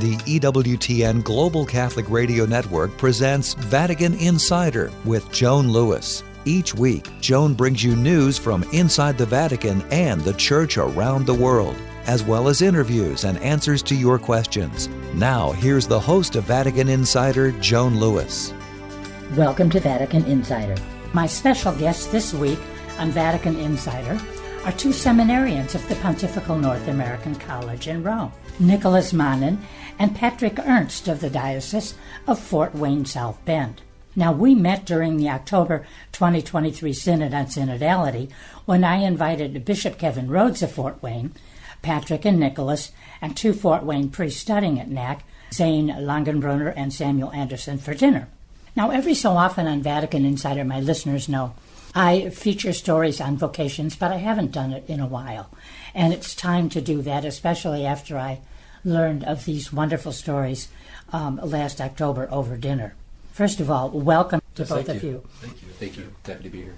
the EWTN Global Catholic Radio Network presents Vatican Insider with Joan Lewis. Each week, Joan brings you news from inside the Vatican and the Church around the world, as well as interviews and answers to your questions. Now, here's the host of Vatican Insider, Joan Lewis. Welcome to Vatican Insider. My special guests this week on Vatican Insider are two seminarians of the Pontifical North American College in Rome, Nicholas Monnin and Patrick Ernst of the diocese of Fort Wayne, South Bend. Now, we met during the October 2023 Synod on Synodality when I invited Bishop Kevin Rhoades of Fort Wayne, Patrick and Nicholas, and two Fort Wayne priests studying at NAC, Zane Langenbrunner and Samuel Anderson, for dinner. Now, every so often on Vatican Insider, my listeners know I feature stories on vocations, but I haven't done it in a while. And it's time to do that, especially after I learned of these wonderful stories last October over dinner. First of all, welcome to both of you. Thank you. Happy to be here.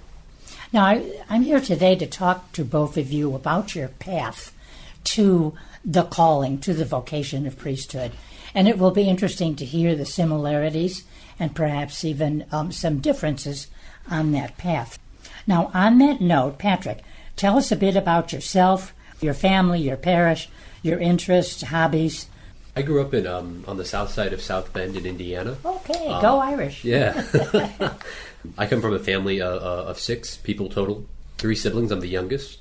Now, I'm here today to talk to both of you about your path to the calling, to the vocation of priesthood. And it will be interesting to hear the similarities and perhaps even some differences on that path. Now, on that note, Patrick, tell us a bit about yourself, your family, your parish, your interests, hobbies. I grew up in on the south side of South Bend in Indiana. Okay, go Irish. Yeah. I come from a family of 6 people total, 3 siblings. I'm the youngest.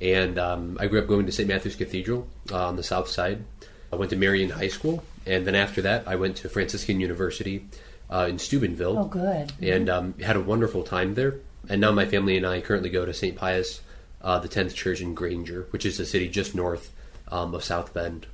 And I grew up going to St. Matthew's Cathedral on the south side. I went to Marian High School. And then after that, I went to Franciscan University in Steubenville. Oh, good. And had a wonderful time there. And now my family and I currently go to St. Pius the 10th Church in Granger, which is a city just north of South Bend.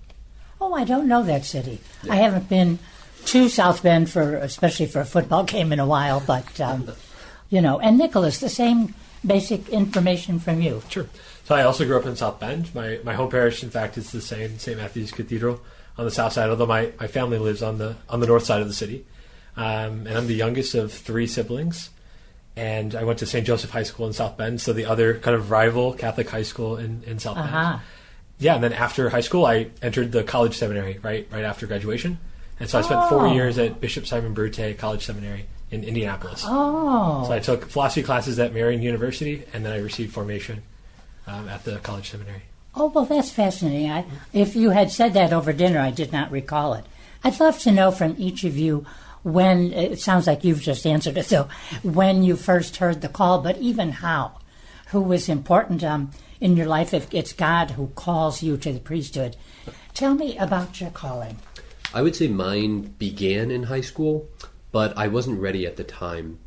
Oh, I don't know that city. Yeah. I haven't been to South Bend, especially for a football game in a while, but, And Nicholas, the same basic information from you. Sure. So I also grew up in South Bend. My home parish, in fact, is the same, St. Matthew's Cathedral on the south side, although my family lives on the north side of the city. And I'm the youngest of 3 siblings. And I went to St. Joseph High School in South Bend, so the other kind of rival Catholic high school in South Bend. Yeah, and then after high school, I entered the college seminary right after graduation. And so I spent 4 years at Bishop Simon Brute College Seminary in Indianapolis. Oh. So I took philosophy classes at Marian University, and then I received formation at the college seminary. Oh, well, that's fascinating. If you had said that over dinner, I did not recall it. I'd love to know from each of you when, it sounds like you've just answered it, so when you first heard the call, but even how, who was important in your life, if it's God who calls you to the priesthood. Tell me about your calling. I would say mine began in high school, but I wasn't ready at the time.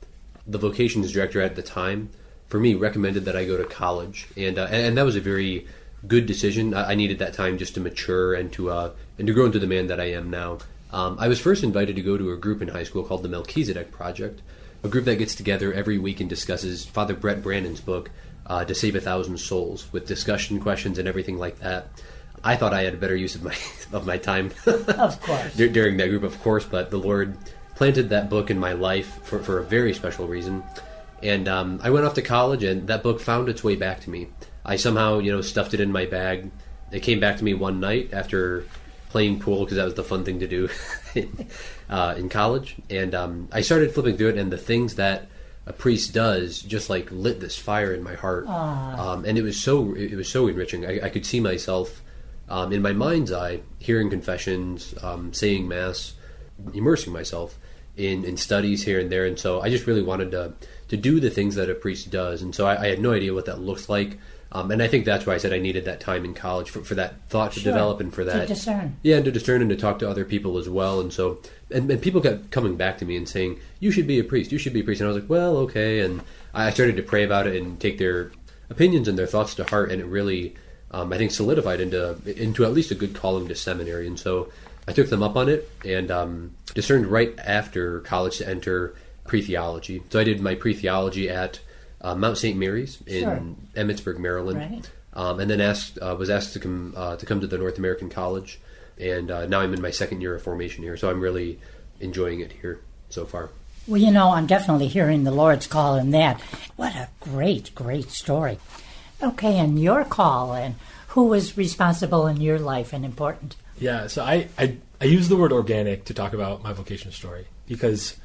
The vocations director at the time, for me, recommended that I go to college, and that was a very good decision. I needed that time just to mature and to grow into the man that I am now. I was first invited to go to a group in high school called the Melchizedek Project, a group that gets together every week and discusses Father Brett Brandon's book, To Save 1,000 Souls, with discussion questions and everything like that. I thought I had a better use of my time of course. during that group, of course, but the Lord planted that book in my life for a very special reason. And I went off to college, and that book found its way back to me. I somehow, stuffed it in my bag. It came back to me one night after playing pool, because that was the fun thing to do in college. And I started flipping through it, and the things that a priest does just lit this fire in my heart. And it was so enriching. I could see myself in my mind's eye hearing confessions, saying mass, immersing myself in studies here and there. And so I just really wanted to do the things that a priest does. And so I had no idea what that looks like. And I think that's why I said I needed that time in college for that thought to develop, and for that to discern. Yeah, and to discern and to talk to other people as well. And so, and people kept coming back to me and saying, "You should be a priest. You should be a priest." And I was like, "Well, okay." And I started to pray about it and take their opinions and their thoughts to heart. And it really, I think, solidified into at least a good calling to seminary. And so I took them up on it and discerned right after college to enter pre-theology. So I did my pre-theology at Mount St. Mary's in Emmitsburg, Maryland, right. And then was asked to come to the North American College, and now I'm in my 2nd year of formation here, so I'm really enjoying it here so far. Well, I'm definitely hearing the Lord's call in that. What a great story. Okay, and your call, and who was responsible in your life and important? Yeah, so I use the word organic to talk about my vocation story because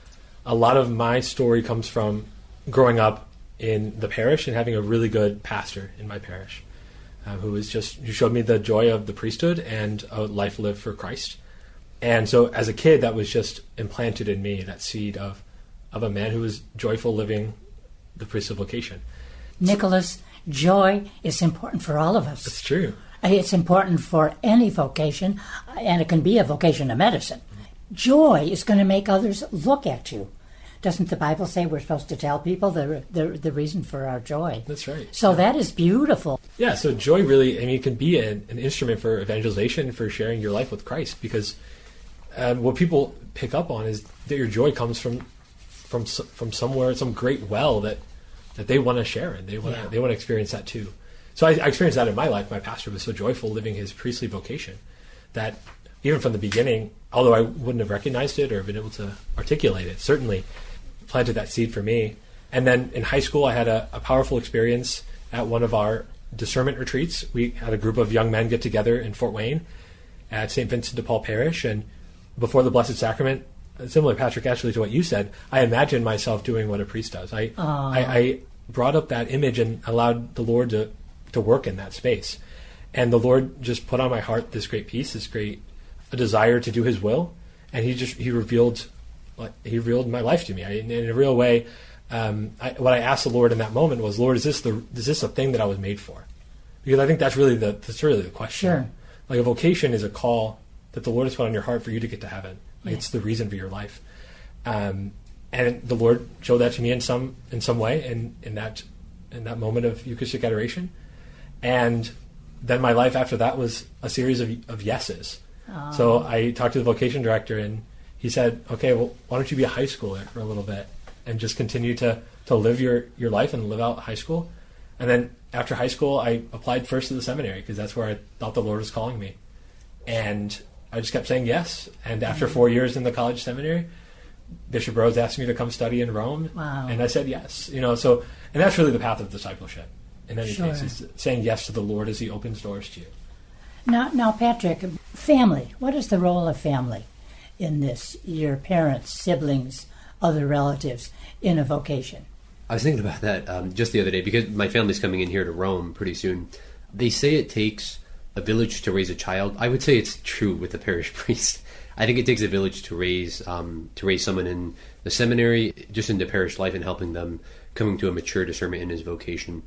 a lot of my story comes from growing up in the parish and having a really good pastor in my parish who showed me the joy of the priesthood and a life lived for Christ. And so as a kid, that was just implanted in me, that seed of a man who was joyful living the priesthood vocation. Nicholas, joy is important for all of us. That's true. It's important for any vocation, and it can be a vocation of medicine. Joy is going to make others look at you. Doesn't the Bible say we're supposed to tell people the reason for our joy? That's right. So that is beautiful. Yeah, so joy really, it can be an instrument for evangelization, for sharing your life with Christ, because what people pick up on is that your joy comes from somewhere, some great well that they want to share in. They want to experience that too. So I experienced that in my life. My pastor was so joyful living his priestly vocation that even from the beginning, although I wouldn't have recognized it or been able to articulate it, certainly planted that seed for me. And then in high school, I had a powerful experience at one of our discernment retreats. We had a group of young men get together in Fort Wayne at St. Vincent de Paul Parish, and before the Blessed Sacrament, similar, Patrick, actually, to what you said, I imagined myself doing what a priest does. I brought up that image and allowed the Lord to work in that space. And the Lord just put on my heart this great peace, a desire to do His will, and He revealed my life to me. In a real way, what I asked the Lord in that moment was, Lord, is this a thing that I was made for? Because I think that's really the question. Sure. Like a vocation is a call that the Lord has put on your heart for you to get to heaven. It's the reason for your life. And the Lord showed that to me in some way in that moment of Eucharistic adoration. And then my life after that was a series of yeses. Oh. So I talked to the vocation director, and he said, okay, well, why don't you be a high schooler for a little bit and just continue to live your life and live out high school? And then after high school, I applied first to the seminary because that's where I thought the Lord was calling me. And I just kept saying yes. And after 4 years in the college seminary, Bishop Rhoades asked me to come study in Rome. Wow. And I said yes. And that's really the path of discipleship. In any case, is saying yes to the Lord as He opens doors to you. Now, Patrick, family. What is the role of family in this? Your parents, siblings, other relatives in a vocation? I was thinking about that just the other day because my family's coming in here to Rome pretty soon. They say it takes a village to raise a child. I would say it's true with the parish priest. I think it takes a village to raise someone in the seminary, just into parish life, and helping them coming to a mature discernment in his vocation.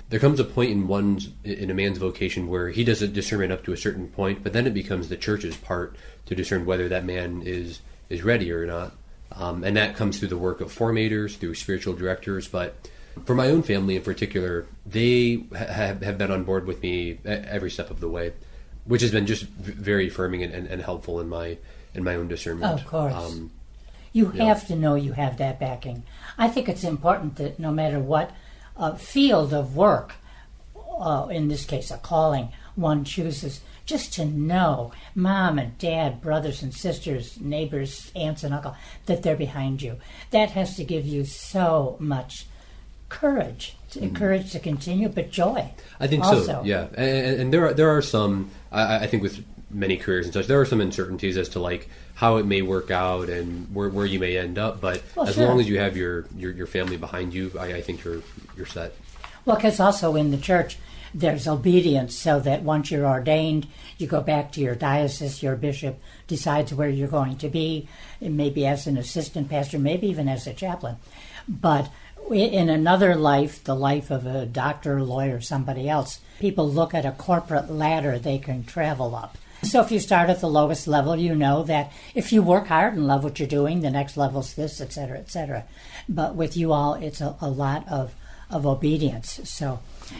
There comes a point in a man's vocation where he does a discernment up to a certain point, but then it becomes the church's part to discern whether that man is ready or not. And that comes through the work of formators, through spiritual directors. But for my own family in particular, they have been on board with me every step of the way, which has been just very affirming and helpful in my own discernment. Of course. You have to know you have that backing. I think it's important that no matter what field of work, in this case a calling, one chooses, just to know mom and dad, brothers and sisters, neighbors, aunts and uncles, that they're behind you. That has to give you so much courage to continue, but joy. I think also. So, yeah. And there are some, I think with many careers and such, there are some uncertainties as to like how it may work out and where you may end up, but as long as you have your family behind you, I think you're set. Well, because also in the church, there's obedience, so that once you're ordained, you go back to your diocese, your bishop decides where you're going to be, maybe as an assistant pastor, maybe even as a chaplain. But in another life, the life of a doctor, lawyer, somebody else, people look at a corporate ladder they can travel up. So if you start at the lowest level, you know that if you work hard and love what you're doing, the next level's this, et cetera, et cetera. But with you all, it's a lot of obedience. So,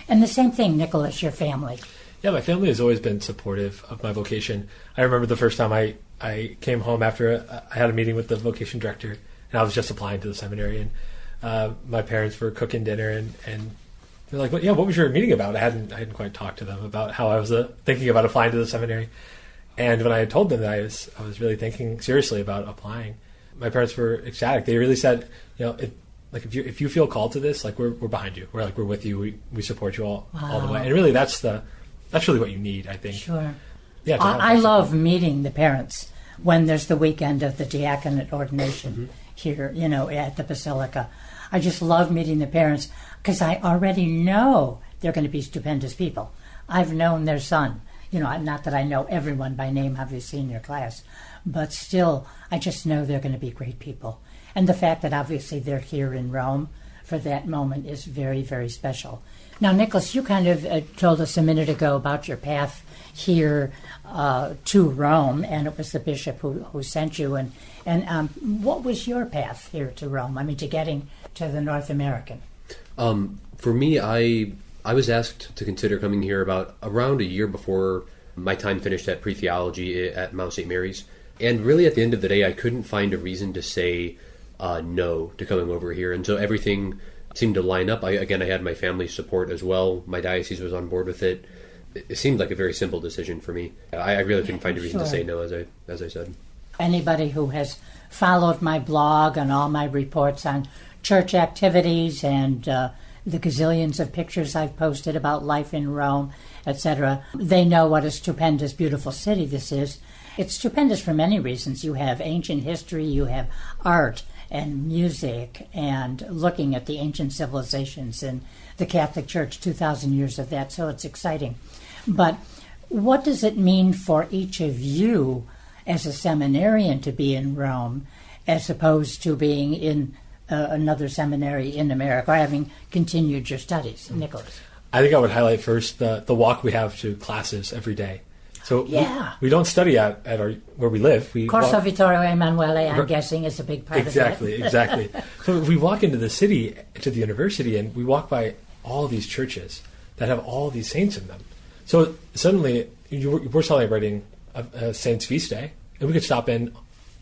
and the same thing, Nicholas, your family. Yeah, my family has always been supportive of my vocation. I remember the first time I came home after I had a meeting with the vocation director, and I was just applying to the seminary, and my parents were cooking dinner, and they're like, "What was your meeting about?" I hadn't quite talked to them about how I was thinking about applying to the seminary. And when I had told them that I was really thinking seriously about applying, my parents were ecstatic. They really said, if you feel called to this, like we're behind you. We're with you. We support you all the way. And really, that's really what you need, I think. Sure. yeah, to help I us. love meeting the parents when there's the weekend of the diaconate ordination here, at the Basilica. I just love meeting the parents because I already know they're going to be stupendous people. I've known their son. Not that I know everyone by name, obviously, in your class, but still, I just know they're going to be great people. And the fact that obviously they're here in Rome for that moment is very, very special. Now, Nicholas, you kind of told us a minute ago about your path here to Rome, and it was the bishop who sent you. And what was your path here to Rome? I mean, to getting to the North American. For me, I was asked to consider coming here around a year before my time finished at pre-theology at Mount St. Mary's. And really at the end of the day, I couldn't find a reason to say no to coming over here. And so everything seemed to line up. I had my family's support as well. My diocese was on board with it. It seemed like a very simple decision for me. I really couldn't find a reason to say no, as I said. Anybody who has followed my blog and all my reports on church activities and the gazillions of pictures I've posted about life in Rome, etc., they know what a stupendous, beautiful city this is. It's stupendous for many reasons. You have ancient history, you have art and music, and looking at the ancient civilizations and the Catholic Church, 2,000 years of that, so it's exciting. But what does it mean for each of you as a seminarian to be in Rome as opposed to being in another seminary in America, or having continued your studies? Nicholas? I think I would highlight first the walk we have to classes every day. So we don't study at where we live. Corso Vittorio Emanuele, I'm guessing, is a big part of that. Exactly. So we walk into the city, to the university, and we walk by all these churches that have all these saints in them. So suddenly, we're celebrating a saint's feast day, and we could stop in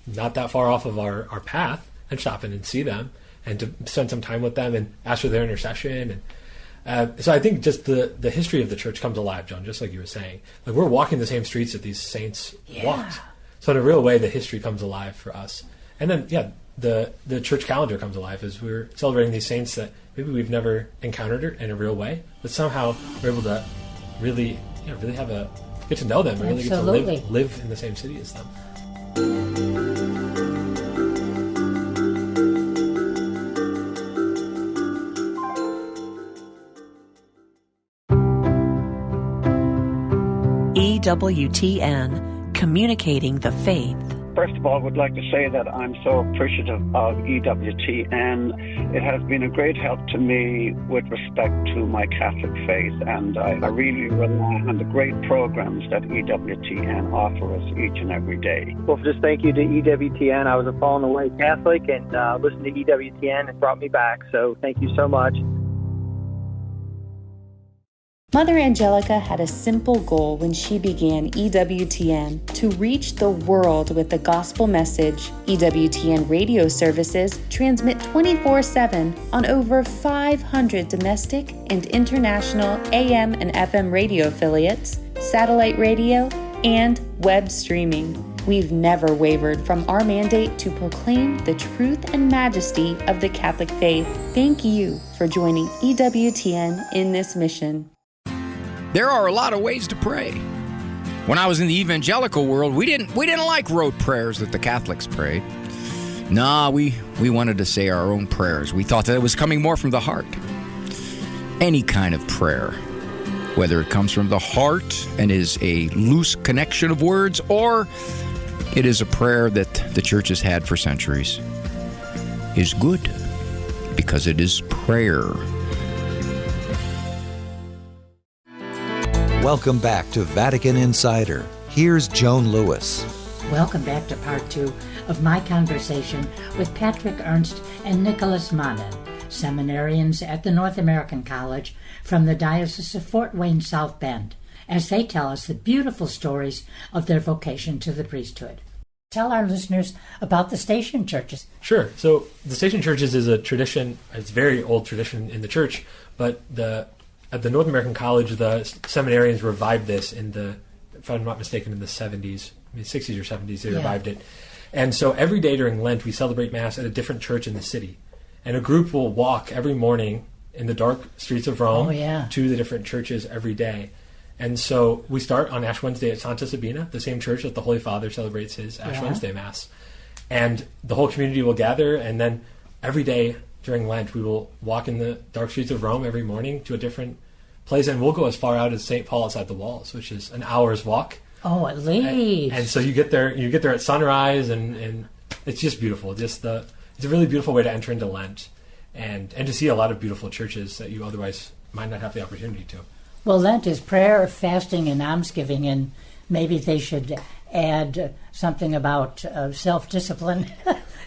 not that far off of our path and stop in and see them and to spend some time with them and ask for their intercession. And so I think just the history of the church comes alive, John, just like you were saying. Like, we're walking the same streets that these saints walked. So in a real way, the history comes alive for us. And then, the church calendar comes alive as we're celebrating these saints that maybe we've never encountered in a real way, but somehow we're able to really get to know them and really get to live in the same city as them. EWTN, communicating the faith. First of all, I would like to say that I'm so appreciative of EWTN. It has been a great help to me with respect to my Catholic faith, and I really rely on the great programs that EWTN offer us each and every day. Well, just thank you to EWTN. I was a fallen away Catholic, and listening to EWTN has brought me back, so thank you so much. Mother Angelica had a simple goal when she began EWTN: to reach the world with the gospel message. EWTN radio services transmit 24/7 on over 500 domestic and international AM and FM radio affiliates, satellite radio, and web streaming. We've never wavered from our mandate to proclaim the truth and majesty of the Catholic faith. Thank you for joining EWTN in this mission. There are a lot of ways to pray. When I was in the evangelical world, we didn't like rote prayers that the Catholics prayed. Nah, we wanted to say our own prayers. We thought that it was coming more from the heart. Any kind of prayer, whether it comes from the heart and is a loose connection of words, or it is a prayer that the church has had for centuries, is good because it is prayer. Welcome back to Vatican Insider. Here's Joan Lewis. Welcome back to part 2 of my conversation with Patrick Ernst and Nicholas Monnin, seminarians at the North American College from the Diocese of Fort Wayne, South Bend, as they tell us the beautiful stories of their vocation to the priesthood. Tell our listeners about the station churches. Sure. So the station churches is a tradition. It's a very old tradition in the church, but at the North American College, the seminarians revived this if I'm not mistaken, in the 70s, 60s or 70s, they revived it. And so every day during Lent, we celebrate Mass at a different church in the city. And a group will walk every morning in the dark streets of Rome to the different churches every day. And so we start on Ash Wednesday at Santa Sabina, the same church that the Holy Father celebrates his Ash Wednesday Mass. And the whole community will gather, and then every day during Lent we will walk in the dark streets of Rome every morning to a different place, and we'll go as far out as St. Paul outside the walls, which is an hour's walk. Oh, at least. And so you get there at sunrise, and it's just beautiful. It's a really beautiful way to enter into Lent, and to see a lot of beautiful churches that you otherwise might not have the opportunity to. Well, Lent is prayer, fasting, and almsgiving, and maybe they should add something about self-discipline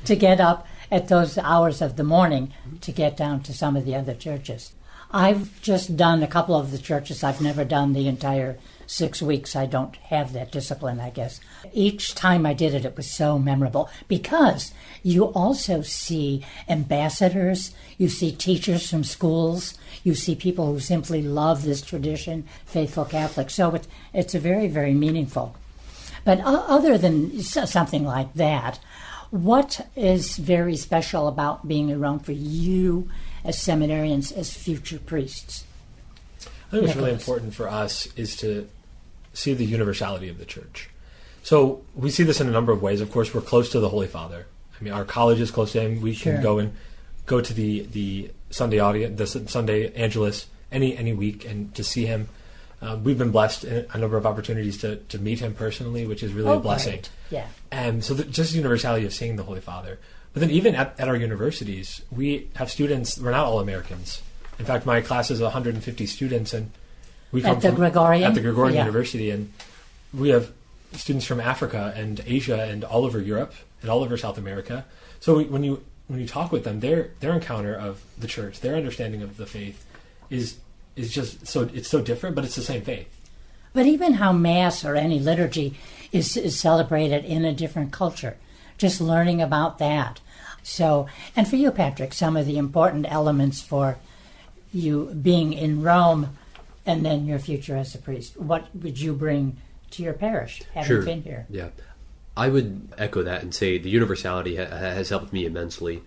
to get up at those hours of the morning to get down to some of the other churches. I've just done a couple of the churches. I've never done the entire 6 weeks. I don't have that discipline, I guess. Each time I did it, it was so memorable because you also see ambassadors, you see teachers from schools, you see people who simply love this tradition, faithful Catholics. So it's a very, very meaningful. But other than something like that, what is very special about being in Rome for you as seminarians, as future priests? I think what's really important for us is to see the universality of the Church. So we see this in a number of ways. Of course, we're close to the Holy Father. I mean, our college is close to him. We can go to the Sunday audience, the Sunday Angelus any week, and to see him. We've been blessed in a number of opportunities to meet him personally, which is really a blessing. Right. Yeah. And so just the universality of seeing the Holy Father. But then even at our universities, we have students, we're not all Americans. In fact, my class is 150 students, and we come at the Gregorian University, and we have students from Africa and Asia and all over Europe and all over South America. So when you talk with them, their encounter of the Church, their understanding of the faith is just it's so different, but it's the same faith. But even how Mass or any liturgy is celebrated in a different culture, just learning about that. So, and for you, Patrick, some of the important elements for you being in Rome and then your future as a priest, what would you bring to your parish, having been here? Yeah, I would echo that and say the universality has helped me immensely.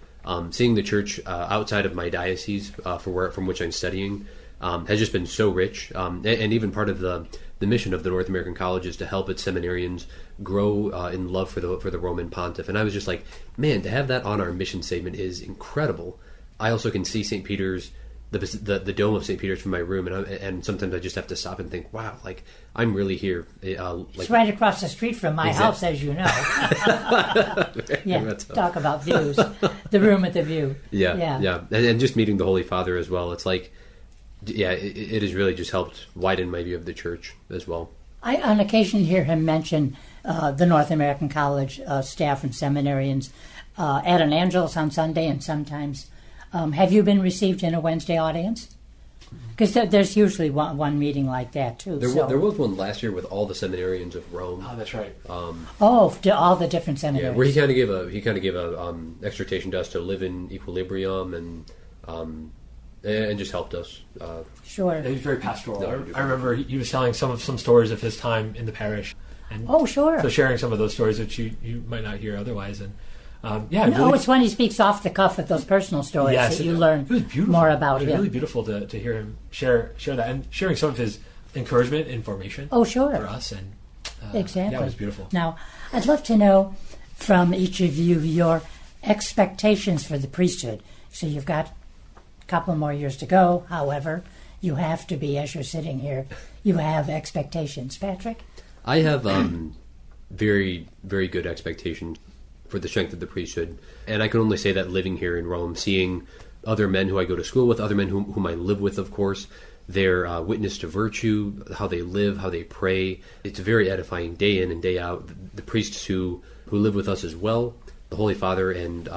Seeing the Church outside of my diocese from which I'm studying has just been so rich, and even part of the mission of the North American College is to help its seminarians grow in love for the Roman Pontiff. And I was just like, man, to have that on our mission statement is incredible. I also can see St. Peter's, the dome of St. Peter's from my room, and sometimes I just have to stop and think, wow, like I'm really here. It's right across the street from my house, as you know. Yeah, talk about views. The room at the view. Yeah. And just meeting the Holy Father as well. It's like, it has really just helped widen my view of the Church as well. I, on occasion, hear him mention the North American College staff and seminarians at an Angelus on Sunday, and sometimes. Have you been received in a Wednesday audience? Because there's usually one meeting like that, too. There was one last year with all the seminarians of Rome. Oh, that's right. All the different seminaries. Yeah, where he kind of gave a exhortation to us to live in equilibrium and just helped us. Sure. He was very pastoral. I remember he was telling some stories of his time in the parish. And sure. So sharing some of those stories which you might not hear otherwise. And it's when he speaks off the cuff with those personal stories that you learn more about him. It was really beautiful to hear him share that, and sharing some of his encouragement and formation. Oh, sure. For us. And exactly. Yeah, it was beautiful. Now, I'd love to know from each of you your expectations for the priesthood. So you've got a couple more years to go. However, you have to be, as you're sitting here, you have expectations. Patrick? I have very, very good expectations for the strength of the priesthood. And I can only say that living here in Rome, seeing other men who I go to school with, other men whom I live with, of course, their witness to virtue, how they live, how they pray, it's very edifying day in and day out. The priests who live with us as well, the Holy Father, and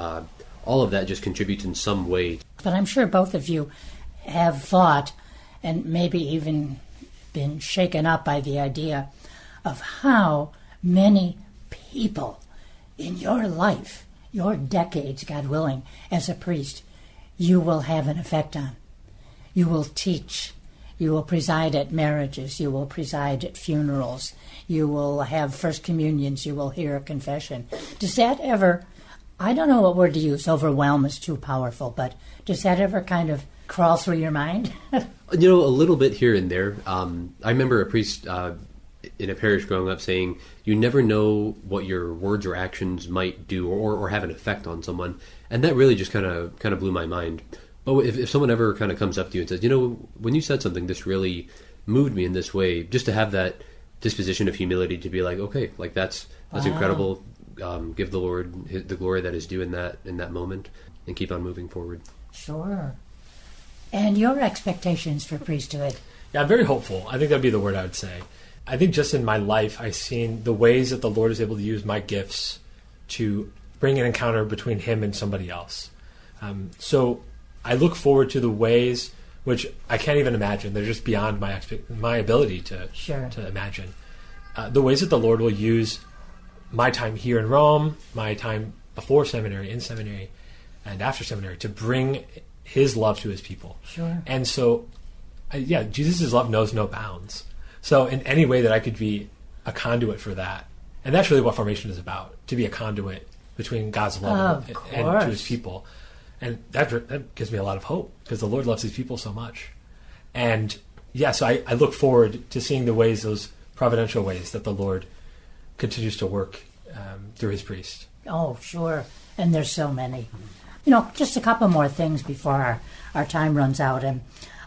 all of that just contributes in some way. But I'm sure both of you have thought, and maybe even been shaken up by the idea of how many people in your life, your decades, God willing, as a priest, you will have an effect on. You will teach. You will preside at marriages. You will preside at funerals. You will have first communions. You will hear a confession. Does that ever, I don't know what word to use, overwhelm is too powerful, but does that ever kind of crawl through your mind? A little bit here and there. I remember a priest in a parish growing up saying, you never know what your words or actions might do or have an effect on someone. And that really just kind of blew my mind. But if someone ever kind of comes up to you and says, when you said something, this really moved me in this way, just to have that disposition of humility to be like, okay, like that's incredible. Give the Lord the glory that is due in that moment, and keep on moving forward. Sure. And your expectations for priesthood? Yeah, I'm very hopeful. I think that'd be the word I would say. I think just in my life, I've seen the ways that the Lord is able to use my gifts to bring an encounter between him and somebody else. So I look forward to the ways which I can't even imagine. They're just beyond my ability to imagine. The ways that the Lord will use my time here in Rome, my time before seminary, in seminary, and after seminary, to bring his love to his people. Sure. And so, Jesus' love knows no bounds. So in any way that I could be a conduit for that, and that's really what formation is about, to be a conduit between God's love and to his people. And that gives me a lot of hope, because the Lord loves his people so much. And so I look forward to seeing the ways, those providential ways, that the Lord continues to work through his priest. Oh, sure. And there's so many. Just a couple more things before our time runs out. And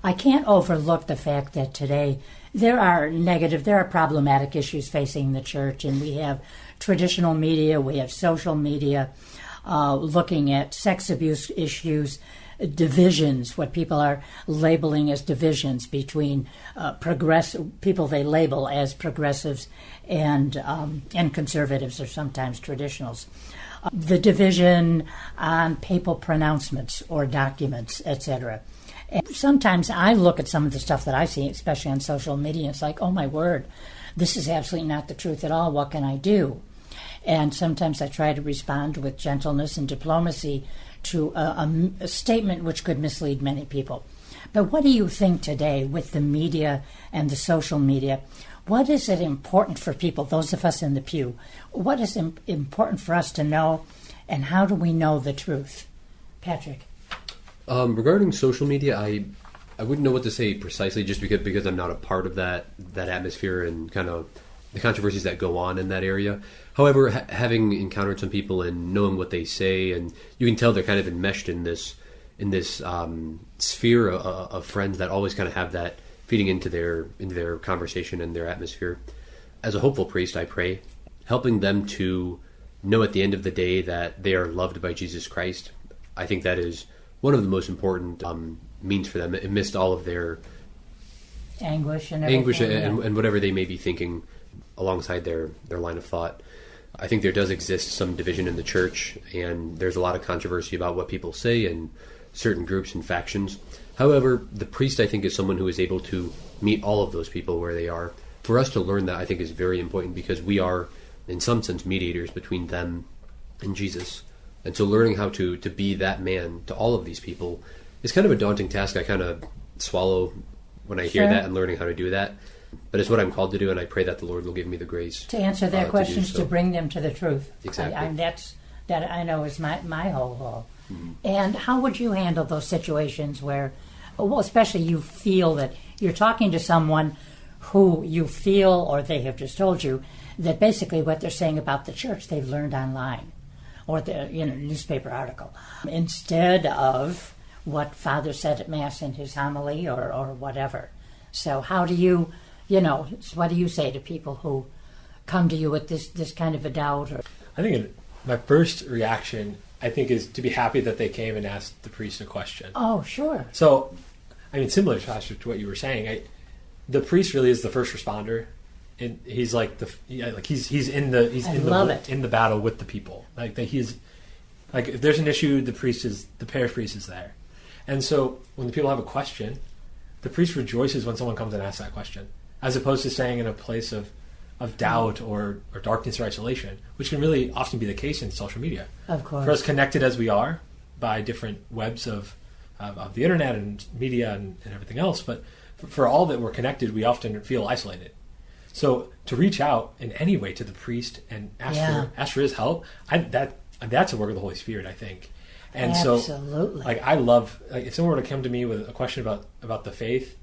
I can't overlook the fact that today there are problematic issues facing the church, and we have traditional media, we have social media, looking at sex abuse issues, divisions, what people are labeling as divisions between people they label as progressives and conservatives, or sometimes traditionals. The division on papal pronouncements or documents, etc. And sometimes I look at some of the stuff that I see, especially on social media, and it's like, oh my word, this is absolutely not the truth at all. What can I do? And sometimes I try to respond with gentleness and diplomacy to a statement which could mislead many people. But what do you think today with the media and the social media? What is it important for people, those of us in the pew? What is important for us to know, and how do we know the truth? Patrick? Regarding social media, I wouldn't know what to say precisely, just because I'm not a part of that atmosphere and kind of the controversies that go on in that area. However, having encountered some people and knowing what they say, and you can tell they're kind of enmeshed in this sphere of friends that always kind of have that feeding into their conversation and their atmosphere. As a hopeful priest, I pray, helping them to know at the end of the day that they are loved by Jesus Christ. I think that is one of the most important means for them, amidst all of their anguish and whatever they may be thinking alongside their line of thought. I think there does exist some division in the church, and there's a lot of controversy about what people say in certain groups and factions. However, the priest, I think, is someone who is able to meet all of those people where they are. For us to learn that, I think, is very important, because we are, in some sense, mediators between them and Jesus. And so learning how to be that man to all of these people is kind of a daunting task. I kind of swallow when I hear that, and learning how to do that. But it's what I'm called to do, and I pray that the Lord will give me the grace to answer their questions, to bring them to the truth. Exactly. That I know is my whole goal. Mm-hmm. And how would you handle those situations where, especially you feel that you're talking to someone who you feel, or they have just told you, that basically what they're saying about the church they've learned online, or the newspaper article, instead of what Father said at Mass in his homily or whatever. So how do you, what do you say to people who come to you with this kind of a doubt? I think my first reaction, is to be happy that they came and asked the priest a question. Oh, sure. So, similar to what you were saying, the priest really is the first responder, and he's like he's in the battle with the people. If there's an issue, the parish priest is there, and so when the people have a question, the priest rejoices when someone comes and asks that question, as opposed to staying in a place of doubt or darkness or isolation, which can really often be the case in social media. Of course. For as connected as we are by different webs of the internet and media and everything else, but for all that we're connected, to often feel isolated. So to reach out in any way to the priest and ask for his help, that's a work of the Holy Spirit, I think. And Absolutely. so, I love, if someone were to come to me with a question about the faith,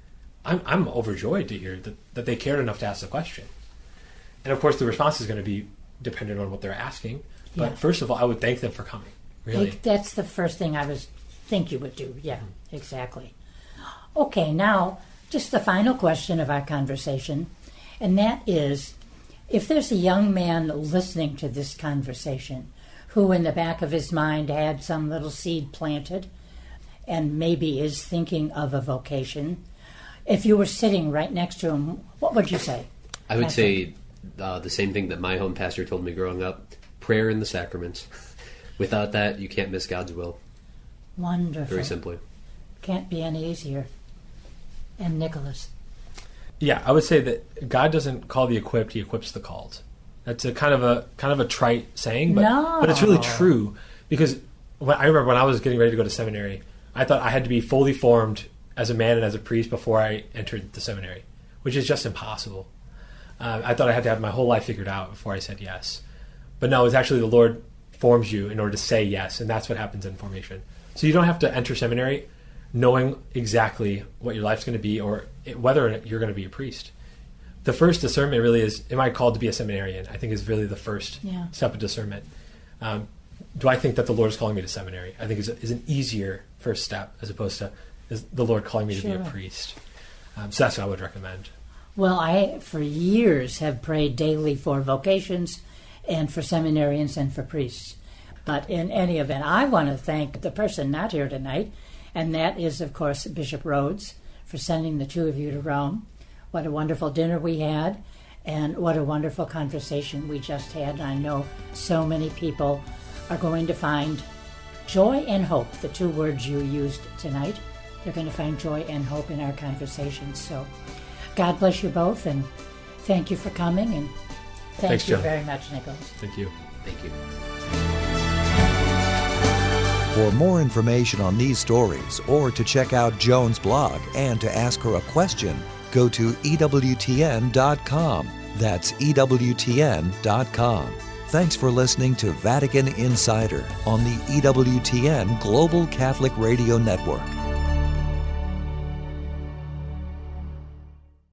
I'm overjoyed to hear that they cared enough to ask the question. And of course, the response is going to be dependent on what they're asking. But first of all, I would thank them for coming. Really, that's the first thing I think you would do. Yeah, exactly. Okay, now just the final question of our conversation, and that is, if there's a young man listening to this conversation who in the back of his mind had some little seed planted and maybe is thinking of a vocation, if you were sitting right next to him, what would you say? I would say the same thing that my home pastor told me growing up: prayer and the sacraments. Without that, you can't miss God's will. Wonderful. Very simply. Can't be any easier. And Nicholas? Yeah, I would say that God doesn't call the equipped; He equips the called. That's a kind of a trite saying, but it's really true. Because I remember when I was getting ready to go to seminary, I thought I had to be fully formed as a man and as a priest before I entered the seminary, which is just impossible. I thought I had to have my whole life figured out before I said yes. But no, it's actually the Lord forms you in order to say yes, and that's what happens in formation. So you don't have to enter seminary knowing exactly what your life's going to be or whether you're going to be a priest. The first discernment really is, am I called to be a seminarian? I think is really the first step of discernment. Do I think that the Lord is calling me to seminary? I think is an easier first step as opposed to, is the Lord calling me to be a priest? So that's what I would recommend. Well, I, for years, have prayed daily for vocations and for seminarians and for priests. But in any event, I want to thank the person not here tonight, and that is, of course, Bishop Rhoades, for sending the two of you to Rome. What a wonderful dinner we had, and what a wonderful conversation we just had. I know so many people are going to find joy and hope, the two words you used tonight. They're going to find joy and hope in our conversations. So God bless you both, and thank you for coming, and thank you very much, Nicholas. Thank you. Thank you. For more information on these stories, or to check out Joan's blog and to ask her a question, go to EWTN.com. That's EWTN.com. Thanks for listening to Vatican Insider on the EWTN Global Catholic Radio Network.